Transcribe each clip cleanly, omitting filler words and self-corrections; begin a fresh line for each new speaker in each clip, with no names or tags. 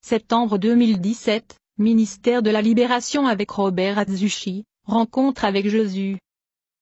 Septembre 2017, Ministère de la Libération avec Robert Atsushi, rencontre avec Jésus.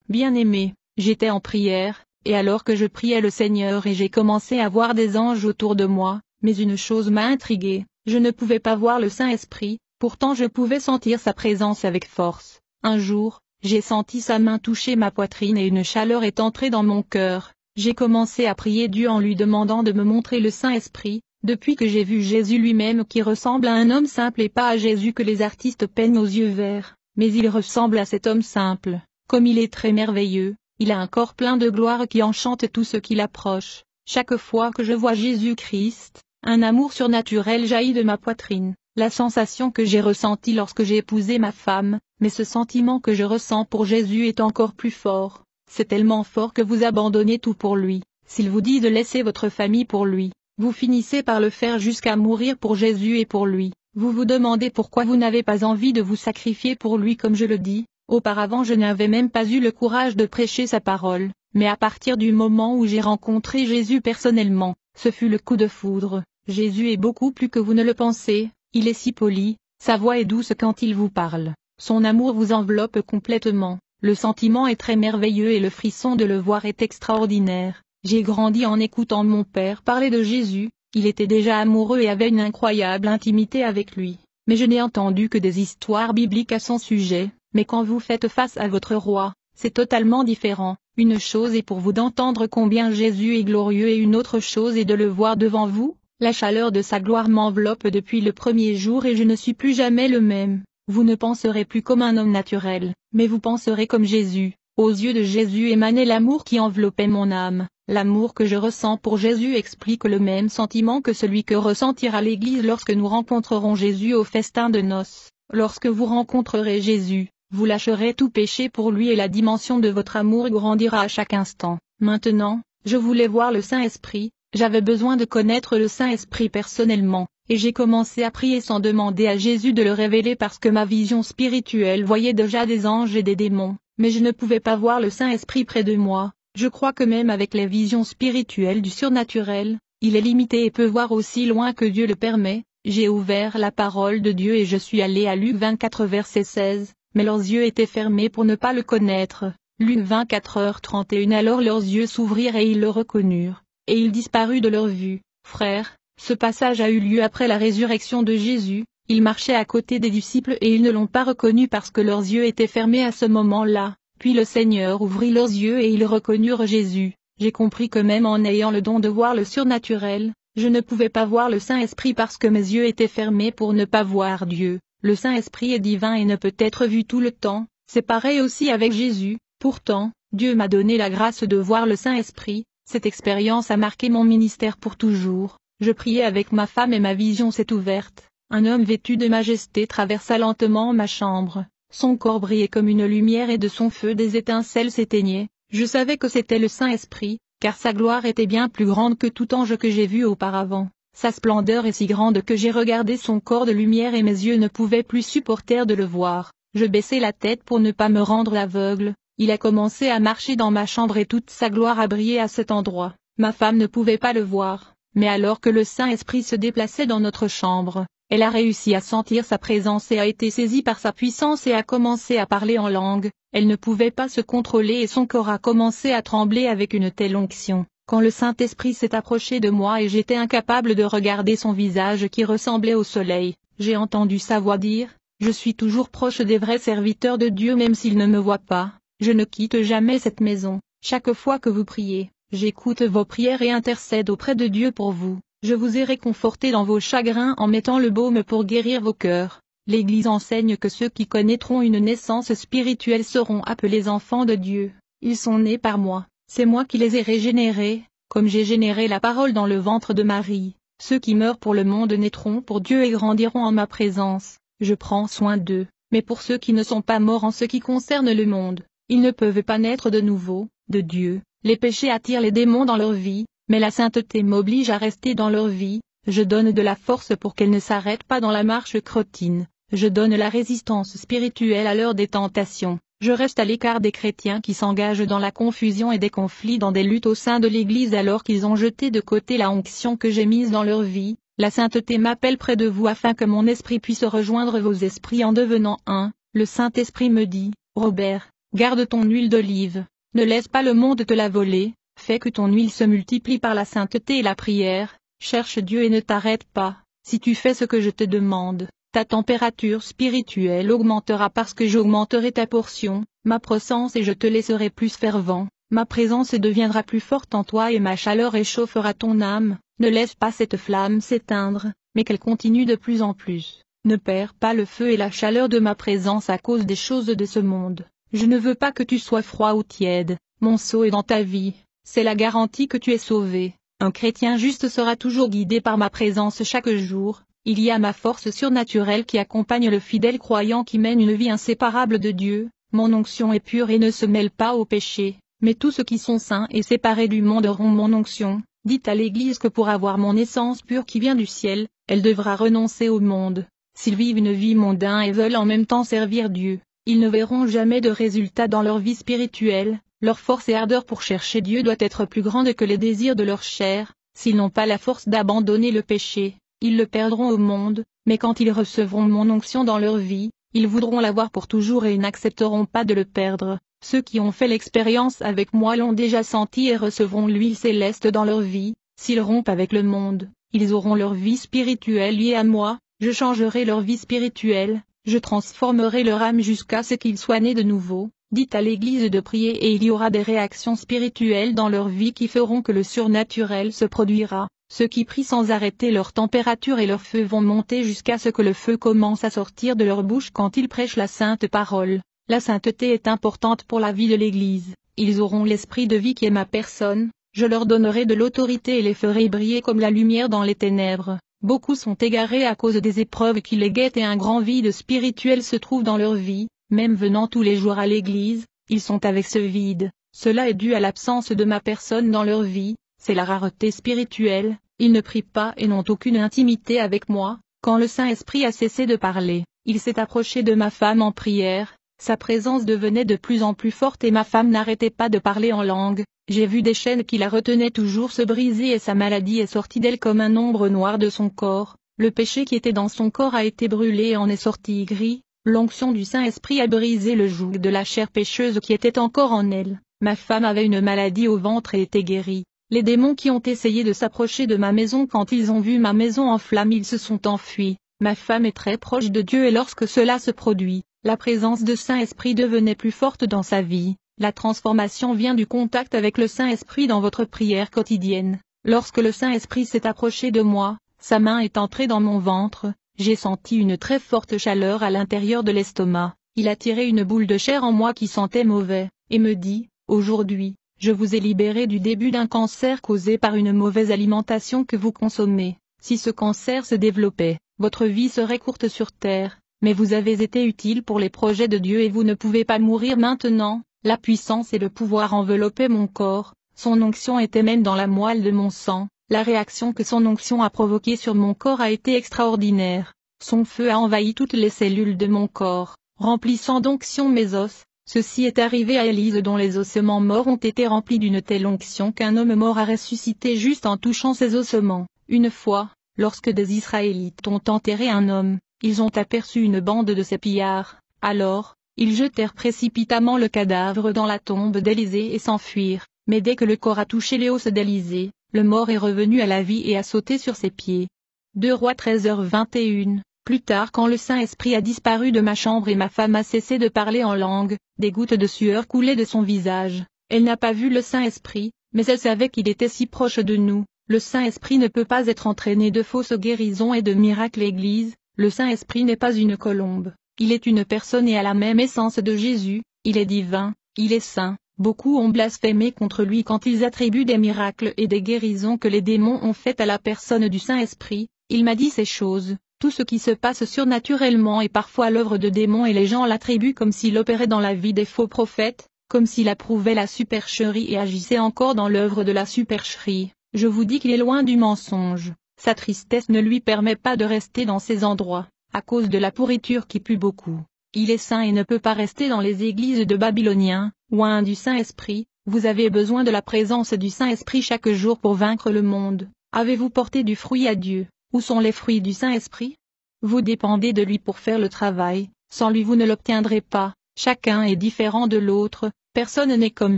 Bien-aimé, j'étais en prière, et alors que je priais le Seigneur et j'ai commencé à voir des anges autour de moi, mais une chose m'a intrigué, je ne pouvais pas voir le Saint-Esprit, pourtant je pouvais sentir sa présence avec force. Un jour, j'ai senti sa main toucher ma poitrine et une chaleur est entrée dans mon cœur. J'ai commencé à prier Dieu en lui demandant de me montrer le Saint-Esprit. Depuis que j'ai vu Jésus lui-même qui ressemble à un homme simple et pas à Jésus que les artistes peignent aux yeux verts, mais il ressemble à cet homme simple, comme il est très merveilleux, il a un corps plein de gloire qui enchante tout ce qui l'approche. Chaque fois que je vois Jésus-Christ, un amour surnaturel jaillit de ma poitrine, la sensation que j'ai ressentie lorsque j'ai épousé ma femme, mais ce sentiment que je ressens pour Jésus est encore plus fort. C'est tellement fort que vous abandonnez tout pour lui, s'il vous dit de laisser votre famille pour lui. Vous finissez par le faire jusqu'à mourir pour Jésus et pour lui. Vous vous demandez pourquoi vous n'avez pas envie de vous sacrifier pour lui comme je le dis. Auparavant je n'avais même pas eu le courage de prêcher sa parole, mais à partir du moment où j'ai rencontré Jésus personnellement, ce fut le coup de foudre. Jésus est beaucoup plus que vous ne le pensez, il est si poli, sa voix est douce quand il vous parle. Son amour vous enveloppe complètement, le sentiment est très merveilleux et le frisson de le voir est extraordinaire. J'ai grandi en écoutant mon père parler de Jésus, il était déjà amoureux et avait une incroyable intimité avec lui, mais je n'ai entendu que des histoires bibliques à son sujet, mais quand vous faites face à votre roi, c'est totalement différent. Une chose est pour vous d'entendre combien Jésus est glorieux et une autre chose est de le voir devant vous. La chaleur de sa gloire m'enveloppe depuis le premier jour et je ne suis plus jamais le même. Vous ne penserez plus comme un homme naturel, mais vous penserez comme Jésus. Aux yeux de Jésus émanait l'amour qui enveloppait mon âme. L'amour que je ressens pour Jésus explique le même sentiment que celui que ressentira l'Église lorsque nous rencontrerons Jésus au festin de noces. Lorsque vous rencontrerez Jésus, vous lâcherez tout péché pour lui et la dimension de votre amour grandira à chaque instant. Maintenant, je voulais voir le Saint-Esprit, j'avais besoin de connaître le Saint-Esprit personnellement, et j'ai commencé à prier sans demander à Jésus de le révéler parce que ma vision spirituelle voyait déjà des anges et des démons, mais je ne pouvais pas voir le Saint-Esprit près de moi. Je crois que même avec les visions spirituelles du surnaturel, il est limité et peut voir aussi loin que Dieu le permet. J'ai ouvert la parole de Dieu et je suis allé à Luc 24 verset 16, mais leurs yeux étaient fermés pour ne pas le connaître. Luc 24h31 Alors leurs yeux s'ouvrirent et ils le reconnurent, et il disparut de leur vue. Frères, ce passage a eu lieu après la résurrection de Jésus, il marchait à côté des disciples et ils ne l'ont pas reconnu parce que leurs yeux étaient fermés à ce moment-là. Puis le Seigneur ouvrit leurs yeux et ils reconnurent Jésus. J'ai compris que même en ayant le don de voir le surnaturel, je ne pouvais pas voir le Saint-Esprit parce que mes yeux étaient fermés pour ne pas voir Dieu. Le Saint-Esprit est divin et ne peut être vu tout le temps, c'est pareil aussi avec Jésus. Pourtant, Dieu m'a donné la grâce de voir le Saint-Esprit. Cette expérience a marqué mon ministère pour toujours. Je priais avec ma femme et ma vision s'est ouverte. Un homme vêtu de majesté traversa lentement ma chambre. Son corps brillait comme une lumière et de son feu des étincelles s'éteignaient. Je savais que c'était le Saint-Esprit, car sa gloire était bien plus grande que tout ange que j'ai vu auparavant. Sa splendeur est si grande que j'ai regardé son corps de lumière et mes yeux ne pouvaient plus supporter de le voir. Je baissai la tête pour ne pas me rendre aveugle. Il a commencé à marcher dans ma chambre et toute sa gloire a brillé à cet endroit. Ma femme ne pouvait pas le voir, mais alors que le Saint-Esprit se déplaçait dans notre chambre, elle a réussi à sentir sa présence et a été saisie par sa puissance et a commencé à parler en langue. Elle ne pouvait pas se contrôler et son corps a commencé à trembler avec une telle onction. Quand le Saint-Esprit s'est approché de moi et j'étais incapable de regarder son visage qui ressemblait au soleil, j'ai entendu sa voix dire, « Je suis toujours proche des vrais serviteurs de Dieu même s'ils ne me voient pas. Je ne quitte jamais cette maison. Chaque fois que vous priez, j'écoute vos prières et intercède auprès de Dieu pour vous. Je vous ai réconforté dans vos chagrins en mettant le baume pour guérir vos cœurs. » L'Église enseigne que ceux qui connaîtront une naissance spirituelle seront appelés enfants de Dieu. Ils sont nés par moi, c'est moi qui les ai régénérés, comme j'ai généré la parole dans le ventre de Marie. Ceux qui meurent pour le monde naîtront pour Dieu et grandiront en ma présence. Je prends soin d'eux, mais pour ceux qui ne sont pas morts en ce qui concerne le monde, ils ne peuvent pas naître de nouveau, de Dieu. Les péchés attirent les démons dans leur vie, mais la sainteté m'oblige à rester dans leur vie. Je donne de la force pour qu'elles ne s'arrêtent pas dans la marche crottine. Je donne la résistance spirituelle à l'heure des tentations. Je reste à l'écart des chrétiens qui s'engagent dans la confusion et des conflits dans des luttes au sein de l'Église alors qu'ils ont jeté de côté la onction que j'ai mise dans leur vie. La sainteté m'appelle près de vous afin que mon esprit puisse rejoindre vos esprits en devenant un. Le Saint-Esprit me dit, Robert, garde ton huile d'olive, ne laisse pas le monde te la voler, fais que ton huile se multiplie par la sainteté et la prière, cherche Dieu et ne t'arrête pas. Si tu fais ce que je te demande, ta température spirituelle augmentera parce que j'augmenterai ta portion, ma présence et je te laisserai plus fervent, ma présence deviendra plus forte en toi et ma chaleur réchauffera ton âme, ne laisse pas cette flamme s'éteindre, mais qu'elle continue de plus en plus, ne perds pas le feu et la chaleur de ma présence à cause des choses de ce monde, je ne veux pas que tu sois froid ou tiède, mon sceau est dans ta vie, c'est la garantie que tu es sauvé. Un chrétien juste sera toujours guidé par ma présence chaque jour, il y a ma force surnaturelle qui accompagne le fidèle croyant qui mène une vie inséparable de Dieu, mon onction est pure et ne se mêle pas au péché, mais tous ceux qui sont saints et séparés du monde auront mon onction, dites à l'Église que pour avoir mon essence pure qui vient du ciel, elle devra renoncer au monde, s'ils vivent une vie mondaine et veulent en même temps servir Dieu, ils ne verront jamais de résultats dans leur vie spirituelle. Leur force et ardeur pour chercher Dieu doit être plus grande que les désirs de leur chair, s'ils n'ont pas la force d'abandonner le péché, ils le perdront au monde, mais quand ils recevront mon onction dans leur vie, ils voudront l'avoir pour toujours et n'accepteront pas de le perdre. Ceux qui ont fait l'expérience avec moi l'ont déjà senti et recevront l'huile céleste dans leur vie, s'ils rompent avec le monde, ils auront leur vie spirituelle liée à moi, je changerai leur vie spirituelle, je transformerai leur âme jusqu'à ce qu'ils soient nés de nouveau. Dites à l'Église de prier et il y aura des réactions spirituelles dans leur vie qui feront que le surnaturel se produira. Ceux qui prient sans arrêter leur température et leur feu vont monter jusqu'à ce que le feu commence à sortir de leur bouche quand ils prêchent la sainte parole. La sainteté est importante pour la vie de l'Église. Ils auront l'esprit de vie qui est ma personne, je leur donnerai de l'autorité et les ferai briller comme la lumière dans les ténèbres. Beaucoup sont égarés à cause des épreuves qui les guettent et un grand vide spirituel se trouve dans leur vie. Même venant tous les jours à l'église, ils sont avec ce vide, cela est dû à l'absence de ma personne dans leur vie, c'est la rareté spirituelle, ils ne prient pas et n'ont aucune intimité avec moi, quand le Saint-Esprit a cessé de parler, il s'est approché de ma femme en prière, sa présence devenait de plus en plus forte et ma femme n'arrêtait pas de parler en langue, j'ai vu des chaînes qui la retenaient toujours se briser et sa maladie est sortie d'elle comme un ombre noire de son corps, le péché qui était dans son corps a été brûlé et en est sorti gris. L'onction du Saint-Esprit a brisé le joug de la chair pécheuse qui était encore en elle. Ma femme avait une maladie au ventre et était guérie. Les démons qui ont essayé de s'approcher de ma maison quand ils ont vu ma maison en flammes ils se sont enfuis. Ma femme est très proche de Dieu et lorsque cela se produit, la présence de Saint-Esprit devenait plus forte dans sa vie. La transformation vient du contact avec le Saint-Esprit dans votre prière quotidienne. Lorsque le Saint-Esprit s'est approché de moi, sa main est entrée dans mon ventre. J'ai senti une très forte chaleur à l'intérieur de l'estomac, il a tiré une boule de chair en moi qui sentait mauvais, et me dit, aujourd'hui, je vous ai libéré du début d'un cancer causé par une mauvaise alimentation que vous consommez. Si ce cancer se développait, votre vie serait courte sur terre, mais vous avez été utile pour les projets de Dieu et vous ne pouvez pas mourir maintenant. La puissance et le pouvoir enveloppaient mon corps, son onction était même dans la moelle de mon sang. La réaction que son onction a provoquée sur mon corps a été extraordinaire. Son feu a envahi toutes les cellules de mon corps, remplissant d'onction mes os. Ceci est arrivé à Élise dont les ossements morts ont été remplis d'une telle onction qu'un homme mort a ressuscité juste en touchant ses ossements. Une fois, lorsque des Israélites ont enterré un homme, ils ont aperçu une bande de ces pillards. Alors, ils jetèrent précipitamment le cadavre dans la tombe d'Élisée et s'enfuirent. Mais dès que le corps a touché les os d'Élisée, le mort est revenu à la vie et a sauté sur ses pieds. 2 Rois 13h21. Plus tard quand le Saint-Esprit a disparu de ma chambre et ma femme a cessé de parler en langue, des gouttes de sueur coulaient de son visage. Elle n'a pas vu le Saint-Esprit, mais elle savait qu'il était si proche de nous. Le Saint-Esprit ne peut pas être entraîné de fausses guérisons et de miracles Église. Le Saint-Esprit n'est pas une colombe. Il est une personne et a la même essence de Jésus. Il est divin, il est saint. Beaucoup ont blasphémé contre lui quand ils attribuent des miracles et des guérisons que les démons ont faites à la personne du Saint-Esprit. Il m'a dit ces choses, tout ce qui se passe surnaturellement est parfois l'œuvre de démons et les gens l'attribuent comme s'il opérait dans la vie des faux prophètes, comme s'il approuvait la supercherie et agissait encore dans l'œuvre de la supercherie. Je vous dis qu'il est loin du mensonge. Sa tristesse ne lui permet pas de rester dans ces endroits, à cause de la pourriture qui pue beaucoup. Il est saint et ne peut pas rester dans les églises de Babyloniens, loin du Saint-Esprit. Vous avez besoin de la présence du Saint-Esprit chaque jour pour vaincre le monde. Avez-vous porté du fruit à Dieu? Où sont les fruits du Saint-Esprit? Vous dépendez de lui pour faire le travail, sans lui vous ne l'obtiendrez pas. Chacun est différent de l'autre, personne n'est comme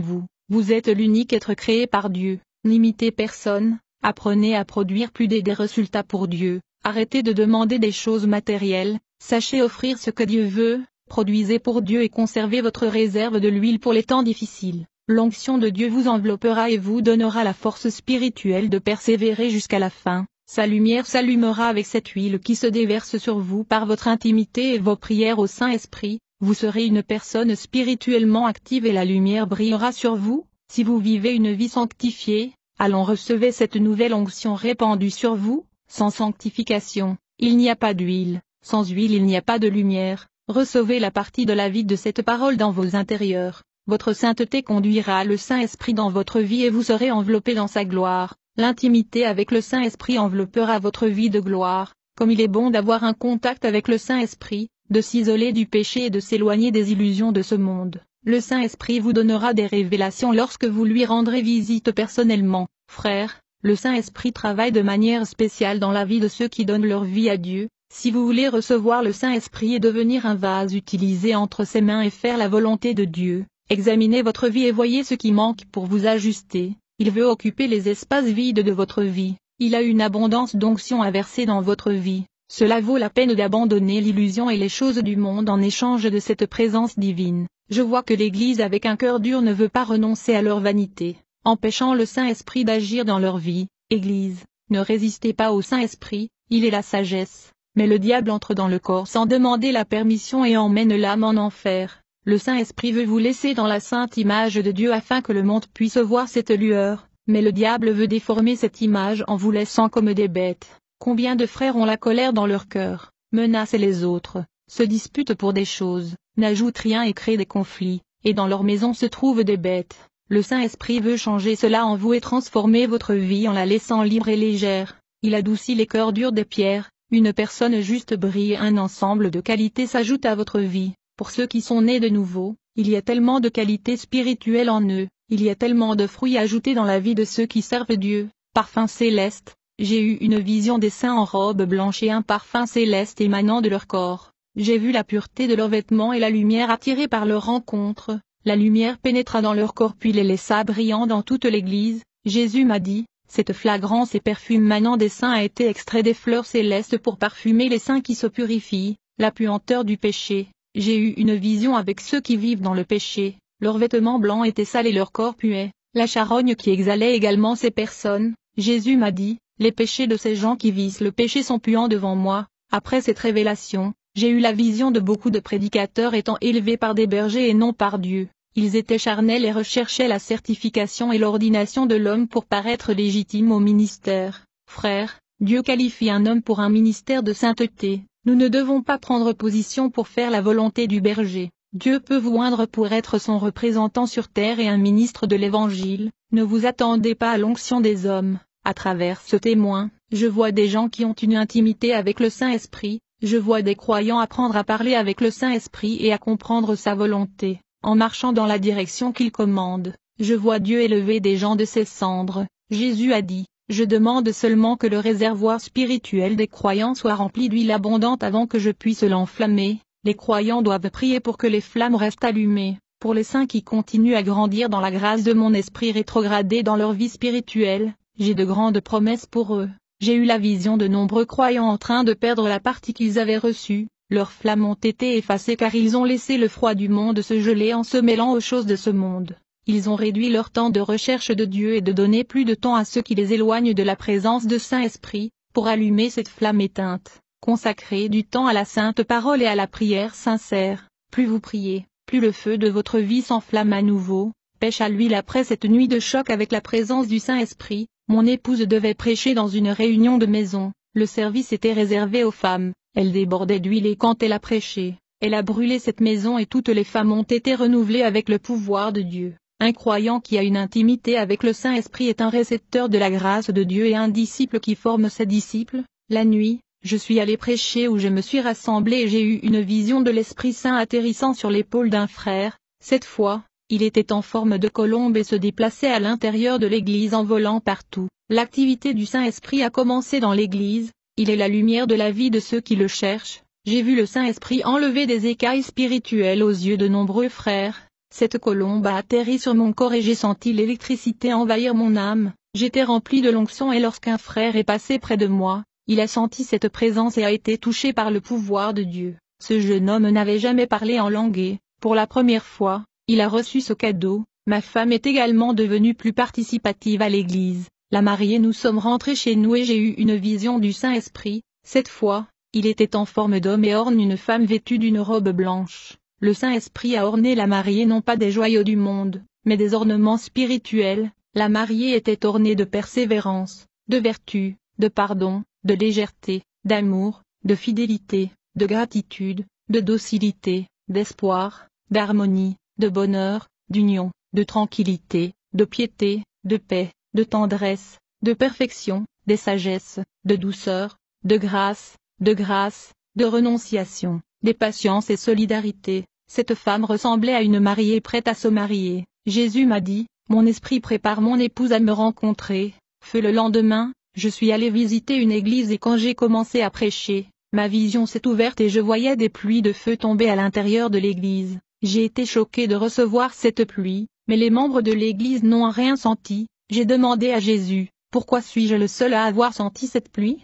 vous. Vous êtes l'unique être créé par Dieu. N'imitez personne, apprenez à produire plus des résultats pour Dieu. Arrêtez de demander des choses matérielles, sachez offrir ce que Dieu veut, produisez pour Dieu et conservez votre réserve de l'huile pour les temps difficiles. L'onction de Dieu vous enveloppera et vous donnera la force spirituelle de persévérer jusqu'à la fin. Sa lumière s'allumera avec cette huile qui se déverse sur vous par votre intimité et vos prières au Saint-Esprit. Vous serez une personne spirituellement active et la lumière brillera sur vous. Si vous vivez une vie sanctifiée, allons recevez cette nouvelle onction répandue sur vous. Sans sanctification, il n'y a pas d'huile, sans huile il n'y a pas de lumière. Recevez la partie de la vie de cette parole dans vos intérieurs. Votre sainteté conduira le Saint-Esprit dans votre vie et vous serez enveloppé dans sa gloire. L'intimité avec le Saint-Esprit enveloppera votre vie de gloire. Comme il est bon d'avoir un contact avec le Saint-Esprit, de s'isoler du péché et de s'éloigner des illusions de ce monde. Le Saint-Esprit vous donnera des révélations lorsque vous lui rendrez visite personnellement. Frères, le Saint-Esprit travaille de manière spéciale dans la vie de ceux qui donnent leur vie à Dieu. Si vous voulez recevoir le Saint-Esprit et devenir un vase utilisé entre ses mains et faire la volonté de Dieu, examinez votre vie et voyez ce qui manque pour vous ajuster. Il veut occuper les espaces vides de votre vie. Il a une abondance d'onction à verser dans votre vie. Cela vaut la peine d'abandonner l'illusion et les choses du monde en échange de cette présence divine. Je vois que l'Église avec un cœur dur ne veut pas renoncer à leur vanité, empêchant le Saint-Esprit d'agir dans leur vie. Église, ne résistez pas au Saint-Esprit, il est la sagesse. Mais le diable entre dans le corps sans demander la permission et emmène l'âme en enfer. Le Saint-Esprit veut vous laisser dans la sainte image de Dieu afin que le monde puisse voir cette lueur, mais le diable veut déformer cette image en vous laissant comme des bêtes. Combien de frères ont la colère dans leur cœur, menacent les autres, se disputent pour des choses, n'ajoutent rien et créent des conflits, et dans leur maison se trouvent des bêtes. Le Saint-Esprit veut changer cela en vous et transformer votre vie en la laissant libre et légère. Il adoucit les cœurs durs des pierres, une personne juste brille, un ensemble de qualités s'ajoute à votre vie. Pour ceux qui sont nés de nouveau, il y a tellement de qualités spirituelles en eux, il y a tellement de fruits ajoutés dans la vie de ceux qui servent Dieu. Parfum céleste, j'ai eu une vision des saints en robe blanche et un parfum céleste émanant de leur corps. J'ai vu la pureté de leurs vêtements et la lumière attirée par leur rencontre. La lumière pénétra dans leur corps puis les laissa brillants dans toute l'église. Jésus m'a dit, cette flagrance et perfume manant des saints a été extrait des fleurs célestes pour parfumer les saints qui se purifient, la puanteur du péché. J'ai eu une vision avec ceux qui vivent dans le péché, leurs vêtements blancs étaient sales et leur corps puait, la charogne qui exhalait également ces personnes. Jésus m'a dit, les péchés de ces gens qui vissent le péché sont puants devant moi. Après cette révélation, j'ai eu la vision de beaucoup de prédicateurs étant élevés par des bergers et non par Dieu. Ils étaient charnels et recherchaient la certification et l'ordination de l'homme pour paraître légitimes au ministère. Frères, Dieu qualifie un homme pour un ministère de sainteté. Nous ne devons pas prendre position pour faire la volonté du berger. Dieu peut vous oindre pour être son représentant sur terre et un ministre de l'Évangile. Ne vous attendez pas à l'onction des hommes. À travers ce témoin, je vois des gens qui ont une intimité avec le Saint-Esprit. Je vois des croyants apprendre à parler avec le Saint-Esprit et à comprendre sa volonté, en marchant dans la direction qu'il commande. Je vois Dieu élever des gens de ses cendres. Jésus a dit, je demande seulement que le réservoir spirituel des croyants soit rempli d'huile abondante avant que je puisse l'enflammer. Les croyants doivent prier pour que les flammes restent allumées. Pour les saints qui continuent à grandir dans la grâce de mon esprit rétrogradé dans leur vie spirituelle, j'ai de grandes promesses pour eux. J'ai eu la vision de nombreux croyants en train de perdre la partie qu'ils avaient reçue. Leurs flammes ont été effacées car ils ont laissé le froid du monde se geler en se mêlant aux choses de ce monde. Ils ont réduit leur temps de recherche de Dieu et de donner plus de temps à ceux qui les éloignent de la présence de Saint-Esprit, pour allumer cette flamme éteinte. Consacrez du temps à la sainte parole et à la prière sincère. Plus vous priez, plus le feu de votre vie s'enflamme à nouveau. Pêche à l'huile après cette nuit de choc avec la présence du Saint-Esprit. Mon épouse devait prêcher dans une réunion de maison. Le service était réservé aux femmes. Elle débordait d'huile et quand elle a prêché, elle a brûlé cette maison et toutes les femmes ont été renouvelées avec le pouvoir de Dieu. Un croyant qui a une intimité avec le Saint-Esprit est un récepteur de la grâce de Dieu et un disciple qui forme ses disciples. La nuit, je suis allé prêcher où je me suis rassemblé et j'ai eu une vision de l'Esprit Saint atterrissant sur l'épaule d'un frère. Cette fois, il était en forme de colombe et se déplaçait à l'intérieur de l'église en volant partout. L'activité du Saint-Esprit a commencé dans l'église. il est la lumière de la vie de ceux qui le cherchent. J'ai vu le Saint-Esprit enlever des écailles spirituelles aux yeux de nombreux frères. Cette colombe a atterri sur mon corps et j'ai senti l'électricité envahir mon âme. J'étais rempli de l'onction et lorsqu'un frère est passé près de moi, il a senti cette présence et a été touché par le pouvoir de Dieu. Ce jeune homme n'avait jamais parlé en langue. Pour la première fois, il a reçu ce cadeau. Ma femme est également devenue plus participative à l'église. La mariée, nous sommes rentrés chez nous et j'ai eu une vision du Saint-Esprit. Cette fois, il était en forme d'homme et orne une femme vêtue d'une robe blanche. Le Saint-Esprit a orné la mariée non pas des joyaux du monde, mais des ornements spirituels. La mariée était ornée de persévérance, de vertu, de pardon, de légèreté, d'amour, de fidélité, de gratitude, de docilité, d'espoir, d'harmonie, de bonheur, d'union, de tranquillité, de piété, de paix, de tendresse, de perfection, de sagesse, de douceur, de grâce, de renonciation, de patience et solidarité. Cette femme ressemblait à une mariée prête à se marier. Jésus m'a dit, mon esprit prépare mon épouse à me rencontrer. Feu le lendemain, je suis allé visiter une église et quand j'ai commencé à prêcher, ma vision s'est ouverte et je voyais des pluies de feu tomber à l'intérieur de l'église. J'ai été choqué de recevoir cette pluie, mais les membres de l'église n'ont rien senti. J'ai demandé à Jésus, pourquoi suis-je le seul à avoir senti cette pluie?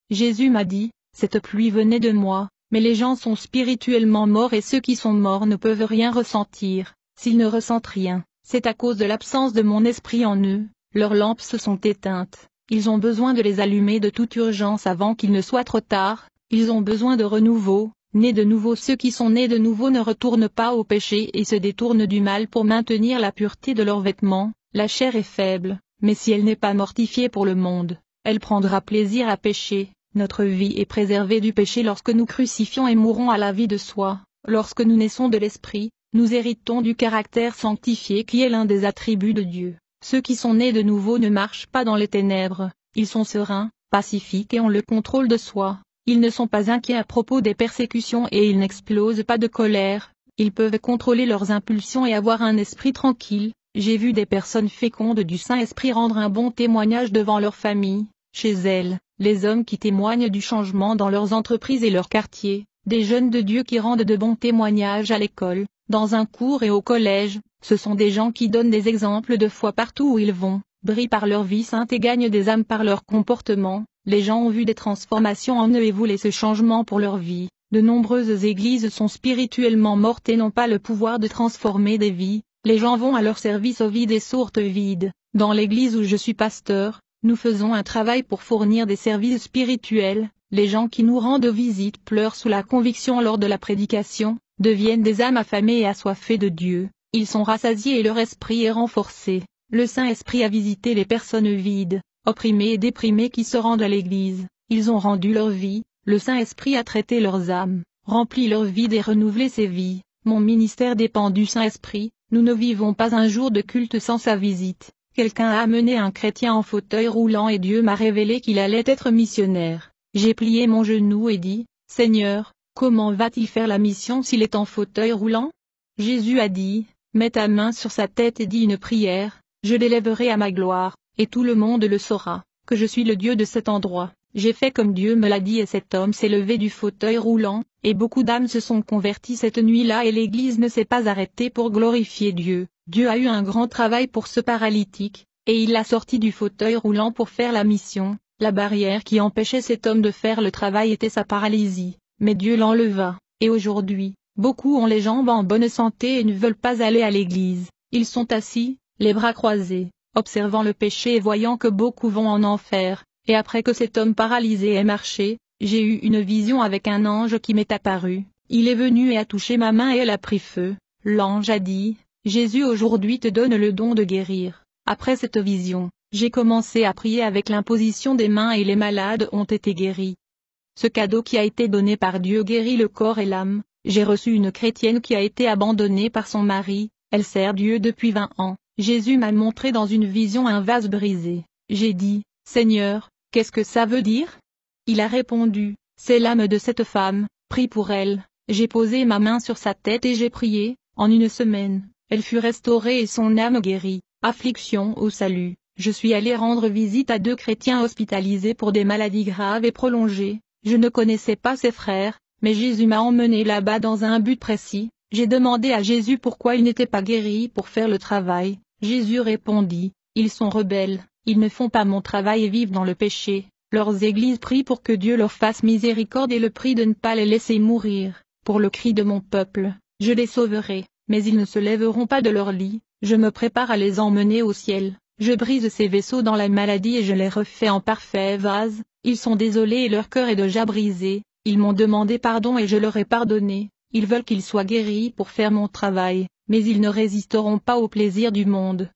Jésus m'a dit, cette pluie venait de moi, mais les gens sont spirituellement morts et ceux qui sont morts ne peuvent rien ressentir. S'ils ne ressentent rien, c'est à cause de l'absence de mon esprit en eux, leurs lampes se sont éteintes. Ils ont besoin de les allumer de toute urgence avant qu'il ne soit trop tard, ils ont besoin de renouveau, nés de nouveau. Ceux qui sont nés de nouveau ne retournent pas au péché et se détournent du mal pour maintenir la pureté de leurs vêtements. La chair est faible, mais si elle n'est pas mortifiée pour le monde, elle prendra plaisir à pécher. Notre vie est préservée du péché lorsque nous crucifions et mourons à la vie de soi. Lorsque nous naissons de l'Esprit, nous héritons du caractère sanctifié qui est l'un des attributs de Dieu. Ceux qui sont nés de nouveau ne marchent pas dans les ténèbres, ils sont sereins, pacifiques et ont le contrôle de soi. Ils ne sont pas inquiets à propos des persécutions et ils n'explosent pas de colère. Ils peuvent contrôler leurs impulsions et avoir un esprit tranquille. J'ai vu des personnes fécondes du Saint-Esprit rendre un bon témoignage devant leur famille, chez elles, les hommes qui témoignent du changement dans leurs entreprises et leurs quartiers, des jeunes de Dieu qui rendent de bons témoignages à l'école, dans un cours et au collège. Ce sont des gens qui donnent des exemples de foi partout où ils vont, brillent par leur vie sainte et gagnent des âmes par leur comportement. Les gens ont vu des transformations en eux et voulaient ce changement pour leur vie. De nombreuses églises sont spirituellement mortes et n'ont pas le pouvoir de transformer des vies. Les gens vont à leur service au vide et sortent vides. Dans l'église où je suis pasteur, nous faisons un travail pour fournir des services spirituels. Les gens qui nous rendent visite pleurent sous la conviction lors de la prédication, deviennent des âmes affamées et assoiffées de Dieu. Ils sont rassasiés et leur esprit est renforcé. Le Saint-Esprit a visité les personnes vides, opprimées et déprimées qui se rendent à l'église. Ils ont rendu leur vie, le Saint-Esprit a traité leurs âmes, rempli leur vide et renouvelé ses vies. Mon ministère dépend du Saint-Esprit. Nous ne vivons pas un jour de culte sans sa visite. Quelqu'un a amené un chrétien en fauteuil roulant et Dieu m'a révélé qu'il allait être missionnaire. J'ai plié mon genou et dit, Seigneur, comment va-t-il faire la mission s'il est en fauteuil roulant? Jésus a dit, mets ta main sur sa tête et dis une prière, je l'élèverai à ma gloire, et tout le monde le saura, que je suis le Dieu de cet endroit. J'ai fait comme Dieu me l'a dit et cet homme s'est levé du fauteuil roulant, et beaucoup d'âmes se sont converties cette nuit-là et l'église ne s'est pas arrêtée pour glorifier Dieu. Dieu a eu un grand travail pour ce paralytique, et il l'a sorti du fauteuil roulant pour faire la mission. La barrière qui empêchait cet homme de faire le travail était sa paralysie, mais Dieu l'enleva, et aujourd'hui, beaucoup ont les jambes en bonne santé et ne veulent pas aller à l'église. Ils sont assis, les bras croisés, observant le péché et voyant que beaucoup vont en enfer. Et après que cet homme paralysé ait marché, j'ai eu une vision avec un ange qui m'est apparu. Il est venu et a touché ma main et elle a pris feu. L'ange a dit, Jésus aujourd'hui te donne le don de guérir. Après cette vision, j'ai commencé à prier avec l'imposition des mains et les malades ont été guéris. Ce cadeau qui a été donné par Dieu guérit le corps et l'âme. J'ai reçu une chrétienne qui a été abandonnée par son mari, elle sert Dieu depuis 20 ans. Jésus m'a montré dans une vision un vase brisé. J'ai dit, Seigneur, qu'est-ce que ça veut dire? Il a répondu, c'est l'âme de cette femme, prie pour elle. J'ai posé ma main sur sa tête et j'ai prié, en une semaine, elle fut restaurée et son âme guérie. Affliction au salut. Je suis allé rendre visite à 2 chrétiens hospitalisés pour des maladies graves et prolongées. Je ne connaissais pas ces frères, mais Jésus m'a emmené là-bas dans un but précis. J'ai demandé à Jésus pourquoi ils n'étaient pas guéris pour faire le travail. Jésus répondit, ils sont rebelles, ils ne font pas mon travail et vivent dans le péché. Leurs églises prient pour que Dieu leur fasse miséricorde et le prient de ne pas les laisser mourir. Pour le cri de mon peuple, je les sauverai, mais ils ne se lèveront pas de leur lit. Je me prépare à les emmener au ciel. Je brise ces vaisseaux dans la maladie et je les refais en parfait vase. Ils sont désolés et leur cœur est déjà brisé. Ils m'ont demandé pardon et je leur ai pardonné. Ils veulent qu'ils soient guéris pour faire mon travail, mais ils ne résisteront pas au plaisir du monde.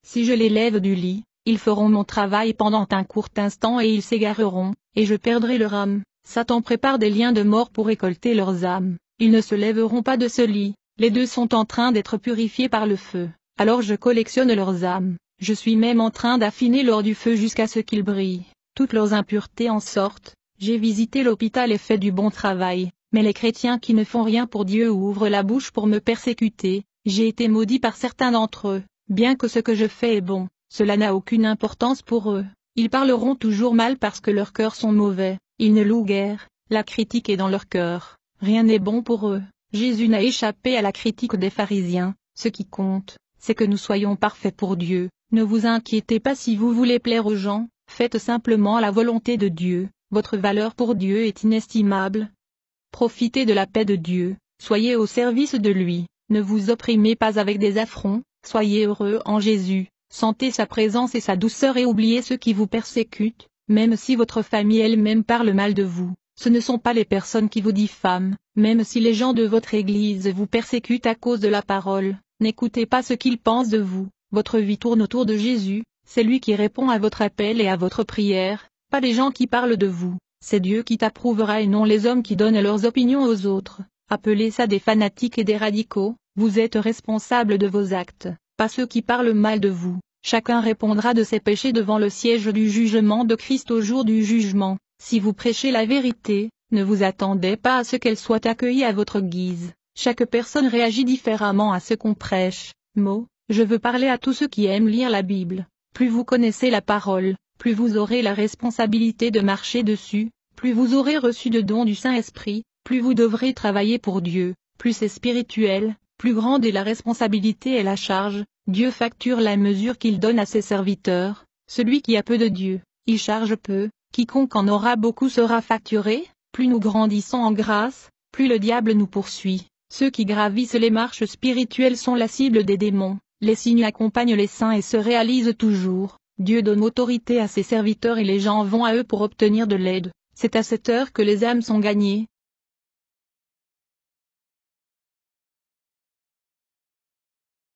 Si je les lève du lit, ils feront mon travail pendant un court instant et ils s'égareront, et je perdrai leur âme. Satan prépare des liens de mort pour récolter leurs âmes. Ils ne se lèveront pas de ce lit. Les 2 sont en train d'être purifiés par le feu. Alors je collectionne leurs âmes. Je suis même en train d'affiner l'or du feu jusqu'à ce qu'ils brillent. Toutes leurs impuretés en sortent. J'ai visité l'hôpital et fait du bon travail, mais les chrétiens qui ne font rien pour Dieu ouvrent la bouche pour me persécuter. J'ai été maudit par certains d'entre eux. Bien que ce que je fais est bon, cela n'a aucune importance pour eux. Ils parleront toujours mal parce que leurs cœurs sont mauvais. Ils ne louent guère, la critique est dans leur cœur. Rien n'est bon pour eux. Jésus n'a échappé à la critique des pharisiens. Ce qui compte, c'est que nous soyons parfaits pour Dieu. Ne vous inquiétez pas si vous voulez plaire aux gens, faites simplement la volonté de Dieu, votre valeur pour Dieu est inestimable. Profitez de la paix de Dieu, soyez au service de lui, ne vous opprimez pas avec des affronts, soyez heureux en Jésus, sentez sa présence et sa douceur et oubliez ceux qui vous persécutent, même si votre famille elle-même parle mal de vous, ce ne sont pas les personnes qui vous diffament, même si les gens de votre église vous persécutent à cause de la parole, n'écoutez pas ce qu'ils pensent de vous. Votre vie tourne autour de Jésus, c'est lui qui répond à votre appel et à votre prière, pas les gens qui parlent de vous, c'est Dieu qui t'approuvera et non les hommes qui donnent leurs opinions aux autres. Appelez ça des fanatiques et des radicaux, vous êtes responsables de vos actes, pas ceux qui parlent mal de vous. Chacun répondra de ses péchés devant le siège du jugement de Christ au jour du jugement. Si vous prêchez la vérité, ne vous attendez pas à ce qu'elle soit accueillie à votre guise. Chaque personne réagit différemment à ce qu'on prêche. Je veux parler à tous ceux qui aiment lire la Bible. Plus vous connaissez la parole, plus vous aurez la responsabilité de marcher dessus, plus vous aurez reçu de dons du Saint-Esprit, plus vous devrez travailler pour Dieu, plus c'est spirituel, plus grande est la responsabilité et la charge. Dieu facture la mesure qu'il donne à ses serviteurs. Celui qui a peu de Dieu, il charge peu. Quiconque en aura beaucoup sera facturé. Plus nous grandissons en grâce, plus le diable nous poursuit. Ceux qui gravissent les marches spirituelles sont la cible des démons. Les signes accompagnent les saints et se réalisent toujours. Dieu donne autorité à ses serviteurs et les gens vont à eux pour obtenir de l'aide. C'est à cette heure que les âmes sont gagnées.